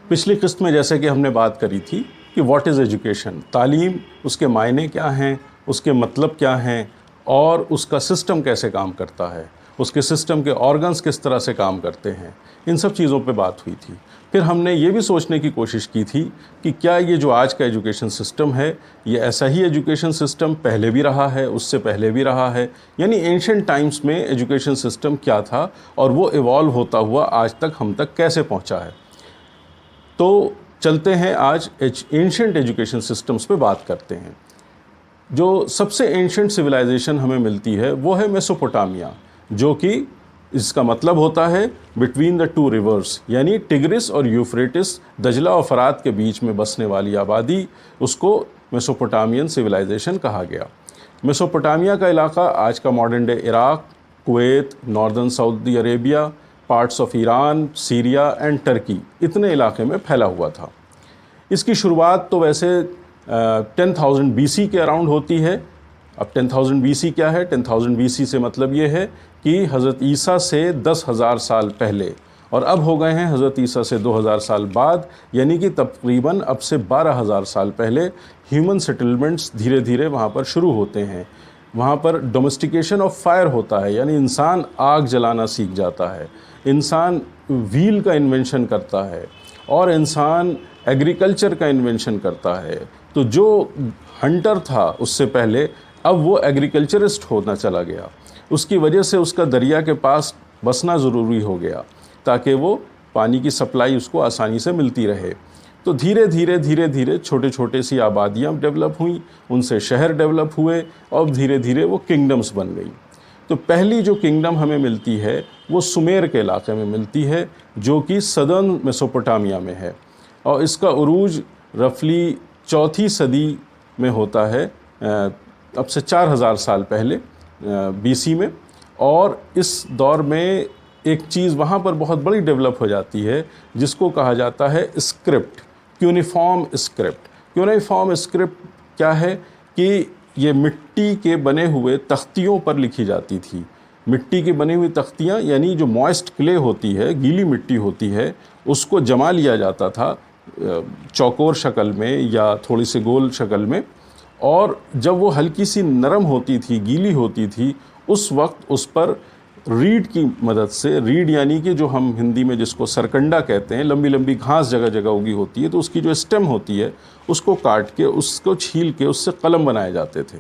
पिछली किस्त में जैसे कि हमने बात करी थी कि व्हाट इज़ एजुकेशन, तालीम, उसके मायने क्या हैं, उसके मतलब क्या हैं और उसका सिस्टम कैसे काम करता है, उसके सिस्टम के ऑर्गन्स किस तरह से काम करते हैं, इन सब चीज़ों पे बात हुई थी। फिर हमने ये भी सोचने की कोशिश की थी कि क्या ये जो आज का एजुकेशन सिस्टम है, ये ऐसा ही एजुकेशन सिस्टम पहले भी रहा है, उससे पहले भी रहा है, यानी एंशिएंट टाइम्स में एजुकेशन सिस्टम क्या था और वो इवॉल्व होता हुआ आज तक हम तक कैसे पहुंचा है। तो चलते हैं आज एंशिएंट एजुकेशन सिस्टम्स पे बात करते हैं। जो सबसे एंशिएंट सिविलाइजेशन हमें मिलती है वो है मेसोपोटामिया, जो कि इसका मतलब होता है बिटवीन द टू रिवर्स, यानी टिग्रिस और यूफ्रेटिस, दजला और फरात के बीच में बसने वाली आबादी, उसको मेसोपोटामियन सिविलाइजेशन कहा गया। मेसोपोटामिया का इलाका आज का modern day Iraq, Kuwait, northern Saudi Arabia, parts of Iran, Syria and Turkey, इतने इलाके में फैला हुआ था। इसकी शुरुआत तो वैसे 10,000 BC के अराउंड होती है। अब 10,000 BC क्या है? 10,000 BC से मतलब ये है कि हज़रत ईसा से 10,000 साल पहले, और अब हो गए हैं हज़रत ईसा से 2,000 साल बाद, यानी कि तकरीबन अब से 12,000 साल पहले ह्यूमन सेटलमेंट्स धीरे धीरे वहाँ पर शुरू होते हैं। वहाँ पर डोमेस्टिकेशन ऑफ फायर होता है, यानी इंसान आग जलाना सीख जाता है, इंसान व्हील का इन्वेंशन करता है और इंसान एग्रीकल्चर का इन्वेंशन करता है। तो जो हंटर था उससे पहले, अब वो एग्रीकल्चरिस्ट होना चला गया। उसकी वजह से उसका दरिया के पास बसना ज़रूरी हो गया ताकि वो पानी की सप्लाई उसको आसानी से मिलती रहे। तो धीरे धीरे छोटे छोटे सी आबादियाँ डेवलप हुई, उनसे शहर डेवलप हुए और धीरे धीरे वो किंगडम्स बन गई। तो पहली जो किंगडम हमें मिलती है वो सुमेर के इलाके में मिलती है, जो कि सदर्न मेसोपोटामिया में है, और इसका उरूज रफली 4वीं सदी में होता है, अब से 4,000 साल पहले BC में। और इस दौर में एक चीज़ वहाँ पर बहुत बड़ी डेवलप हो जाती है जिसको कहा जाता है script, cuneiform script. Cuneiform script क्या है कि ये मिट्टी के बने हुए तख्तियों पर लिखी जाती थी। मिट्टी की बनी हुई तख्तियाँ, यानी जो मॉइस्ट क्ले होती है, गीली मिट्टी होती है, उसको जमा लिया जाता था चौकोर शक्ल में या थोड़ी सी गोल शक्ल में, और जब वो हल्की सी नरम होती थी, गीली होती थी, उस वक्त उस पर रीड की मदद से, रीड यानी कि जो हम हिंदी में जिसको सरकंडा कहते हैं, लंबी लंबी घास जगह जगह उगी होती है, तो उसकी जो स्टेम होती है उसको काट के, उसको छील के उससे कलम बनाए जाते थे,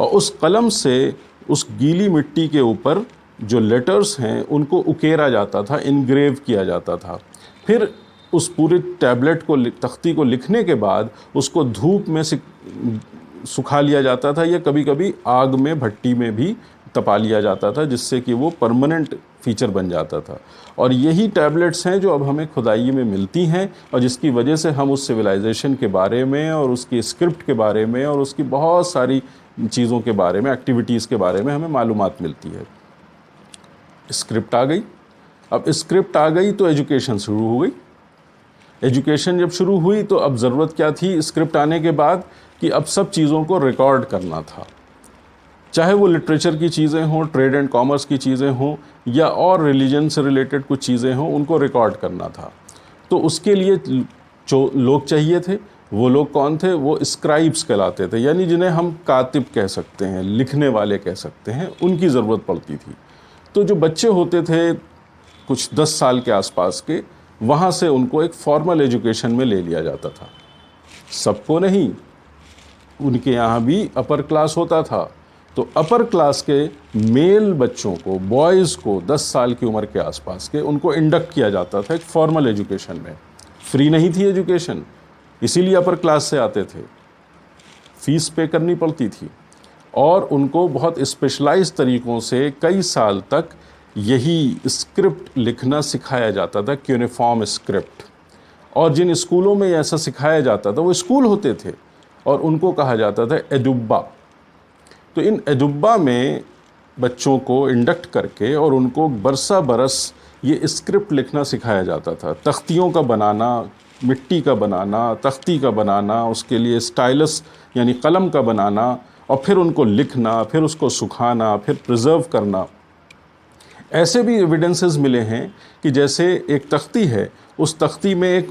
और उस कलम से उस गीली मिट्टी के ऊपर जो लेटर्स हैं उनको उकेरा जाता था, इनग्रेव किया जाता था। फिर उस पूरे टैबलेट को, तख्ती को लिखने के बाद उसको धूप में सुखा लिया जाता था, या कभी कभी आग में, भट्टी में भी तपा लिया जाता था, जिससे कि वो परमानेंट फीचर बन जाता था। और यही टैबलेट्स हैं जो अब हमें खुदाई में मिलती हैं, और जिसकी वजह से हम उस सिविलाइजेशन के बारे में और उसकी स्क्रिप्ट के बारे में और उसकी बहुत सारी चीज़ों के बारे में, एक्टिविटीज़ के बारे में हमें मालूमात मिलती है। स्क्रिप्ट आ गई। अब स्क्रिप्ट आ गई तो एजुकेशन शुरू हो गई। एजुकेशन जब शुरू हुई तो अब ज़रूरत क्या थी स्क्रिप्ट आने के बाद, कि अब सब चीज़ों को रिकॉर्ड करना था, चाहे वो लिटरेचर की चीज़ें हों, ट्रेड एंड कॉमर्स की चीज़ें हों, या और रिलीजन से रिलेटेड कुछ चीज़ें हों, उनको रिकॉर्ड करना था। तो उसके लिए जो लोग चाहिए थे, वो लोग कौन थे? वो स्क्राइब्स कहलाते थे, यानी जिन्हें हम कातिब कह सकते हैं, लिखने वाले कह सकते हैं, उनकी ज़रूरत पड़ती थी। तो जो बच्चे होते थे कुछ 10 साल के आसपास के, वहाँ से उनको एक फॉर्मल एजुकेशन में ले लिया जाता था। सबको नहीं, उनके यहाँ भी अपर क्लास होता था। तो अपर क्लास के मेल बच्चों को, बॉयज़ को 10 साल की उम्र के आसपास के, उनको इंडक्ट किया जाता था एक फॉर्मल एजुकेशन में। फ्री नहीं थी एजुकेशन, इसीलिए अपर क्लास से आते थे, फीस पे करनी पड़ती थी, और उनको बहुत स्पेशलाइज्ड तरीक़ों से कई साल तक यही स्क्रिप्ट लिखना सिखाया जाता था, क्यूनिफॉर्म स्क्रिप्ट। और जिन स्कूलों में ऐसा सिखाया जाता था वो स्कूल होते थे, और उनको कहा जाता था एदुब्बा। तो इन एदुब्बा में बच्चों को इंडक्ट करके और उनको बरसा बरस ये स्क्रिप्ट लिखना सिखाया जाता था। तख्तियों का बनाना, मिट्टी का बनाना, तख्ती का बनाना, उसके लिए स्टाइलस यानी कलम का बनाना, और फिर उनको लिखना, फिर उसको सुखाना, फिर प्रिजर्व करना। ऐसे भी एविडेंसेस मिले हैं कि जैसे एक तख्ती है, उस तख्ती में एक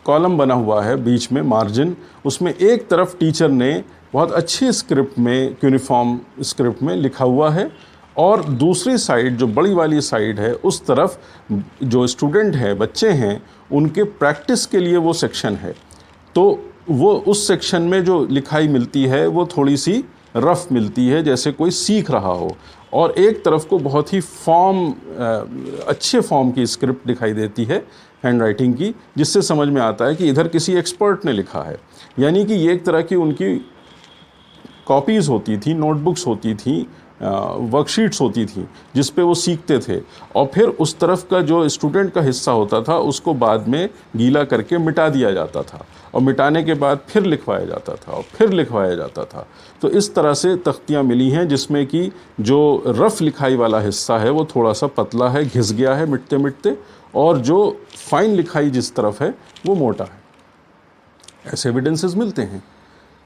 कॉलम बना हुआ है बीच में मार्जिन, उसमें एक तरफ टीचर ने बहुत अच्छी स्क्रिप्ट में, यूनिफॉर्म स्क्रिप्ट में लिखा हुआ है, और दूसरी साइड जो बड़ी वाली साइड है उस तरफ जो स्टूडेंट है, बच्चे हैं, उनके प्रैक्टिस के लिए वो सेक्शन है। तो वो उस सेक्शन में जो लिखाई मिलती है वो थोड़ी सी रफ मिलती है, जैसे कोई सीख रहा हो, और एक तरफ को बहुत ही अच्छे फॉर्म की स्क्रिप्ट दिखाई देती है हैंड राइटिंग की, जिससे समझ में आता है कि इधर किसी एक्सपर्ट ने लिखा है। यानी कि ये एक तरह की उनकी कॉपीज़ होती थी, नोटबुक्स होती थी, वर्कशीट्स होती थी, जिस पे वो सीखते थे, और फिर उस तरफ का जो स्टूडेंट का हिस्सा होता था उसको बाद में गीला करके मिटा दिया जाता था, और मिटाने के बाद फिर लिखवाया जाता था और फिर लिखवाया जाता था। तो इस तरह से तख्तियाँ मिली हैं जिसमें कि जो रफ़ लिखाई वाला हिस्सा है वो थोड़ा सा पतला है, घिस गया है मिटते मिटते, और जो फाइन लिखाई जिस तरफ है वो मोटा है। ऐसे एविडेंसेस मिलते हैं।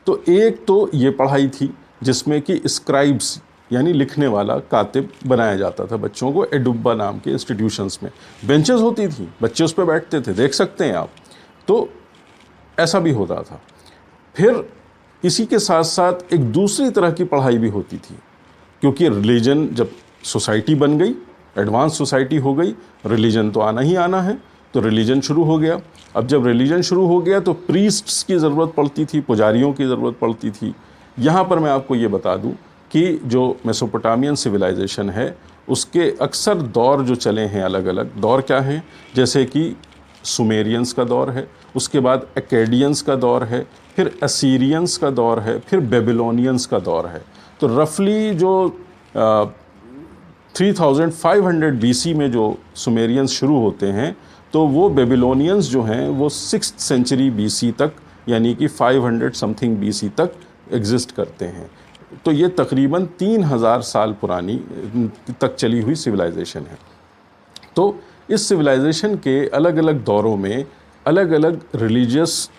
तो एक तो ये पढ़ाई थी जिसमें कि स्क्राइब्स यानी लिखने वाला कातिब बनाया जाता था बच्चों को, एडुब्बा नाम के इंस्टीट्यूशंस में बेंचेस होती थी, बच्चे उस पर बैठते थे, देख सकते हैं आप। तो ऐसा भी होता था। फिर इसी के साथ साथ एक दूसरी तरह की पढ़ाई भी होती थी, क्योंकि रिलीजन जब सोसाइटी बन गई, एडवांस सोसाइटी हो गई, रिलीजन तो आना ही आना है, तो रिलीजन शुरू हो गया। अब जब रिलीजन शुरू हो गया तो प्रीस्ट्स की ज़रूरत पड़ती थी, पुजारियों की ज़रूरत पड़ती थी। यहाँ पर मैं आपको ये बता दूँ कि जो मेसोपोटामियन सिविलाइजेशन है उसके अक्सर दौर जो चले हैं, अलग अलग दौर क्या हैं, जैसे कि सुमेरियंस का दौर है, उसके बाद एक्केडियंस का दौर है, फिर असीरियंस का दौर है, फिर बेबीलोनियंस का दौर है। तो रफली जो 3500 BC में जो सुमेरियंस शुरू होते हैं, तो वो बेबीलोनियंस जो हैं वो 6th सेंचुरी BC तक, यानी कि 500 समथिंग BC तक एग्जिस्ट करते हैं। तो ये तकरीबन 3000 साल पुरानी तक चली हुई सिविलाइजेशन है। तो इस सिविलाइजेशन के अलग अलग दौरों में अलग अलग रिलीजियस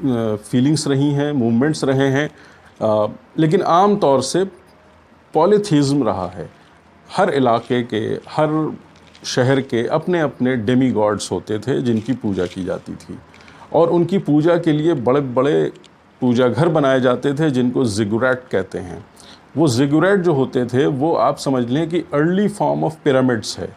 फीलिंग्स रही हैं, मूवमेंट्स रहे हैं, लेकिन आम तौर से पॉलीथीज़म रहा है। हर इलाके के, हर शहर के अपने अपने डेमी गॉड्स होते थे जिनकी पूजा की जाती थी, और उनकी पूजा के लिए बड़े बड़े पूजा घर बनाए जाते थे जिनको ज़िगुरैट कहते हैं। वो ज़िगुरैट जो होते थे वो आप समझ लें कि अर्ली फॉर्म ऑफ पिरामिड्स है।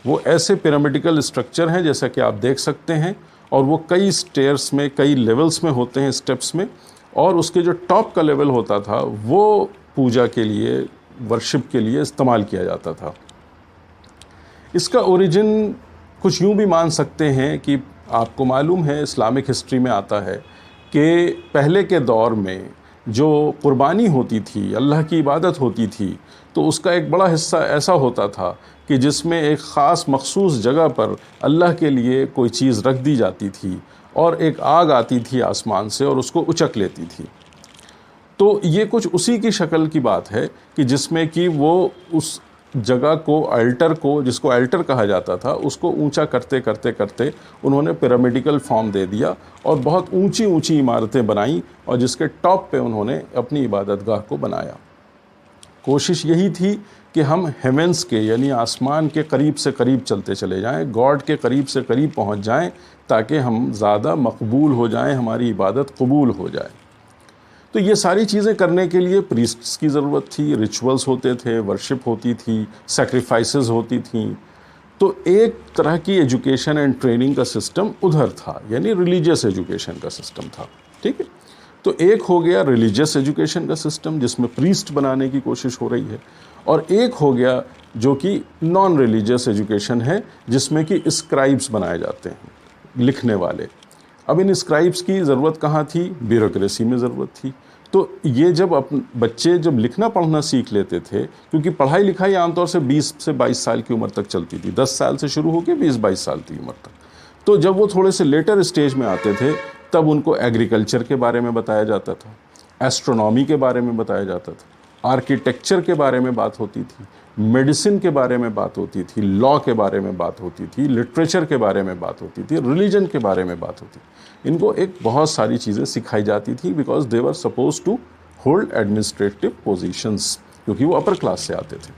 वो ऐसे पिरामिडिकल स्ट्रक्चर हैं जैसा कि आप देख सकते हैं, और वो कई स्टेयर्स में, कई लेवल्स में होते हैं, स्टेप्स में, और उसके जो टॉप का लेवल होता था वो पूजा के लिए, वर्शिप के लिए इस्तेमाल किया जाता था। इसका ओरिजिन कुछ यूँ भी मान सकते हैं कि आपको मालूम है इस्लामिक हिस्ट्री में आता है कि पहले के दौर में जो कुर्बानी होती थी, अल्लाह की इबादत होती थी, तो उसका एक बड़ा हिस्सा ऐसा होता था कि जिसमें एक ख़ास मखसूस जगह पर अल्लाह के लिए कोई चीज़ रख दी जाती थी, और एक आग आती थी आसमान से और उसको उचक लेती थी। तो ये कुछ उसी की शक्ल की बात है कि जिसमें कि वो उस जगह को, अल्टर को, जिसको अल्टर कहा जाता था, उसको ऊंचा करते करते करते उन्होंने पिरामिडिकल फॉर्म दे दिया और बहुत ऊंची ऊंची इमारतें बनाई, और जिसके टॉप पे उन्होंने अपनी इबादतगाह को बनाया। कोशिश यही थी कि हम हेवेंस के, यानी आसमान के करीब से करीब चलते चले जाएं, गॉड के करीब से करीब पहुंच जाएं, ताकि हम ज़्यादा मकबूल हो जाएं, हमारी इबादत कबूल हो जाए। तो ये सारी चीज़ें करने के लिए प्रीस्ट्स की ज़रूरत थी, रिचुअल्स होते थे, वर्शिप होती थी, सैक्रिफाइसेस होती थी। तो एक तरह की एजुकेशन एंड ट्रेनिंग का सिस्टम उधर था, यानी रिलीजियस एजुकेशन का सिस्टम था। ठीक है, तो एक हो गया रिलीजियस एजुकेशन का सिस्टम जिसमें प्रीस्ट बनाने की कोशिश हो रही है, और एक हो गया जो कि नॉन रिलीजियस एजुकेशन है जिसमें कि स्क्राइब्स बनाए जाते हैं, लिखने वाले। अब इन स्क्राइब्स की ज़रूरत कहाँ थी? ब्यूरोक्रेसी में ज़रूरत थी। तो ये जब बच्चे जब लिखना पढ़ना सीख लेते थे, क्योंकि पढ़ाई लिखाई आमतौर से 20 से 22 साल की उम्र तक चलती थी, 10 साल से शुरू होकर 20-22 साल की उम्र तक। तो जब वो थोड़े से लेटर स्टेज में आते थे तब उनको एग्रीकल्चर के बारे में बताया जाता था, एस्ट्रोनॉमी के बारे में बताया जाता था, आर्किटेक्चर के बारे में बात होती थी, मेडिसिन के बारे में बात होती थी, लॉ के बारे में बात होती थी, लिटरेचर के बारे में बात होती थी, रिलीजन के बारे में बात होती थी। इनको एक बहुत सारी चीज़ें सिखाई जाती थी, because they were suppose to hold administrative positions, क्योंकि वो अपर क्लास से आते थे।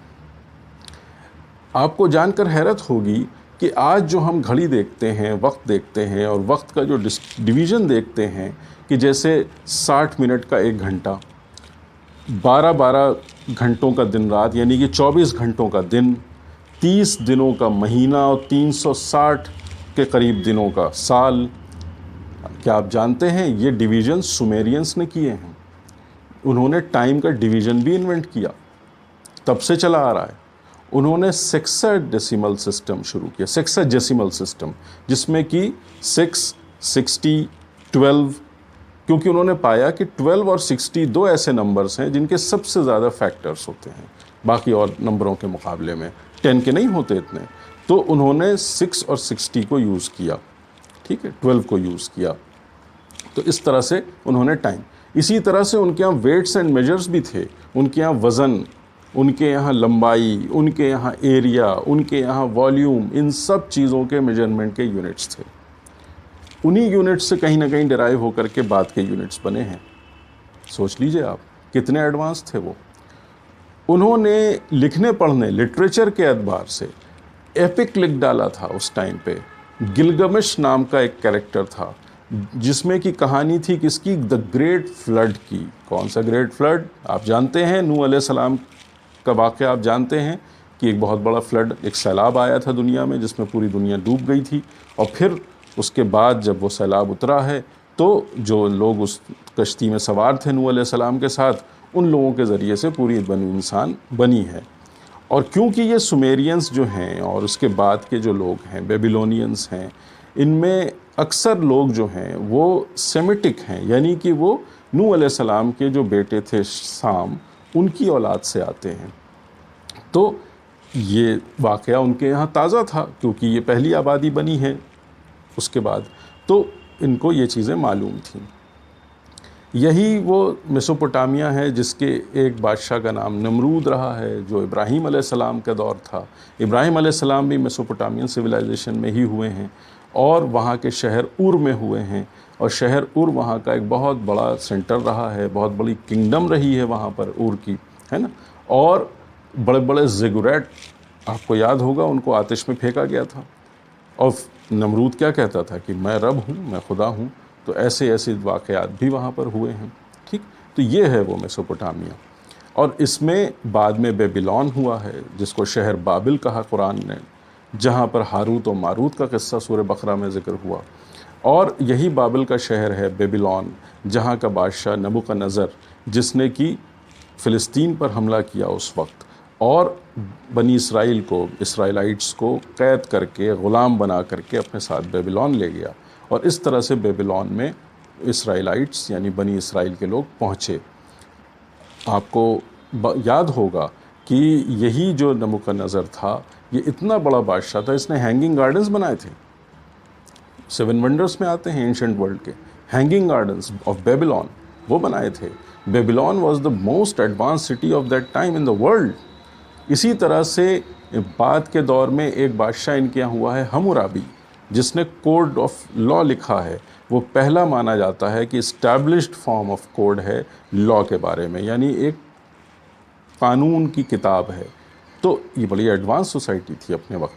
आपको जानकर हैरत होगी कि आज जो हम घड़ी देखते हैं, वक्त देखते हैं, और वक्त का जो डिवीज़न देखते हैं कि जैसे 60 मिनट का 1 घंटा, 12-12 घंटों का दिन रात, यानी कि 24 घंटों का दिन, 30 दिनों का महीना और 360 के करीब दिनों का साल। क्या आप जानते हैं ये डिवीज़न सुमेरियंस ने किए हैं? उन्होंने टाइम का डिवीज़न भी इन्वेंट किया, तब से चला आ रहा है। उन्होंने सेक्साडेसिमल सिस्टम शुरू किया, सेक्साडेसिमल सिस्टम, जिसमें कि 6, 60, 12, क्योंकि उन्होंने पाया कि 12 और 60 दो ऐसे नंबर्स हैं जिनके सबसे ज़्यादा फैक्टर्स होते हैं बाकी और नंबरों के मुकाबले में, 10 के नहीं होते इतने। तो उन्होंने 6 और 60 को यूज़ किया, ठीक है, 12 को यूज़ किया। तो इस तरह से उन्होंने टाइम, इसी तरह से उनके यहाँ वेट्स एंड मेजर्स भी थे, उनके यहाँ वज़न, उनके यहाँ लंबाई, उनके यहाँ एरिया, उनके यहाँ वॉल्यूम, इन सब चीज़ों के मेजरमेंट के यूनिट्स थे। उन्हीं यूनिट्स से कहीं ना कहीं डिराइव होकर के बाद के यूनिट्स बने हैं। सोच लीजिए आप कितने एडवांस थे वो। उन्होंने लिखने पढ़ने, लिटरेचर के एतबार से एपिक लिख डाला था उस टाइम पे। गिलगमेश नाम का एक कैरेक्टर था जिसमें की कहानी थी किसकी? द ग्रेट फ्लड की। कौन सा ग्रेट फ्लड? आप जानते हैं, नूह अलैहिस्सलाम का वाक़या आप जानते हैं कि एक बहुत बड़ा फ्लड, एक सैलाब आया था दुनिया में जिसमें पूरी दुनिया डूब गई थी। और फिर उसके बाद जब वो सैलाब उतरा है तो जो लोग उस कश्ती में सवार थे नूह अलैहिस्सलाम के साथ, उन लोगों के ज़रिए से पूरी बनी इंसान बनी है। और क्योंकि ये सुमेरियंस जो हैं और उसके बाद के जो लोग हैं, बेबीलोनियंस हैं, इनमें अक्सर लोग जो हैं वो सेमिटिक हैं, यानी कि वो नूह अलैहिस्सलाम के जो बेटे थे साम, उनकी औलाद से आते हैं। तो ये वाक़या उनके यहाँ ताज़ा था क्योंकि ये पहली आबादी बनी है उसके बाद, तो इनको ये चीज़ें मालूम थीं। यही वो मेसोपोटामिया है जिसके एक बादशाह का नाम नमरूद रहा है, जो इब्राहीम अलैहिस्सलाम का दौर था। इब्राहीम अलैहिस्सलाम भी मेसोपोटामियन सिविलाइजेशन में ही हुए हैं और वहाँ के शहर उर में हुए हैं। और शहर उर वहाँ का एक बहुत बड़ा सेंटर रहा है, बहुत बड़ी किंगडम रही है वहाँ पर उर की, है ना। और बड़े बड़े ज़िगुरैट, आपको याद होगा, उनको आतिश में फेंका गया था। और नमरूद क्या कहता था कि मैं रब हूँ, मैं खुदा हूँ। तो ऐसे ऐसे वाक़यात भी वहाँ पर हुए हैं, ठीक। तो ये है वो मेसोपोटामिया। और इसमें बाद में बेबीलोन हुआ है, जिसको शहर बाबिल कहा कुरान ने, जहाँ पर हारूत और मारूत का किस्सा सूरह बकरा में ज़िक्र हुआ। और यही बाबिल का शहर है बेबीलोन, जहाँ का बादशाह नबूकदनेस्सर, जिसने कि फ़िलिस्तीन पर हमला किया उस वक्त और बनी इसराइल को, इसराइलाइट्स को कैद करके, ग़ुलाम बना करके अपने साथ बेबीलोन ले गया। और इस तरह से बेबीलोन में इसराइलाइट्स यानी बनी इसराइल के लोग पहुँचे। आपको याद होगा कि यही जो नबूकदनेस्सर था, ये इतना बड़ा बादशाह था, इसने हैंगिंग गार्डन्स बनाए थे। 7 वंडर्स में आते हैं एंशंट वर्ल्ड के। हैंगिंग गार्डन्स ऑफ बेबीलोन वो बनाए थे। Babylon was the most advance city of that time in the world. इसी तरह से बाद के दौर में एक बादशाह इनके यहाँ हुआ है हम्मुराबी, जिसने कोड ऑफ लॉ लिखा है। वो पहला माना जाता है कि इस्टेब्लिश्ड फॉर्म ऑफ कोड है लॉ के बारे में, यानी एक कानून की किताब है। तो ये बड़ी एडवांस सोसाइटी थी अपने वक्त।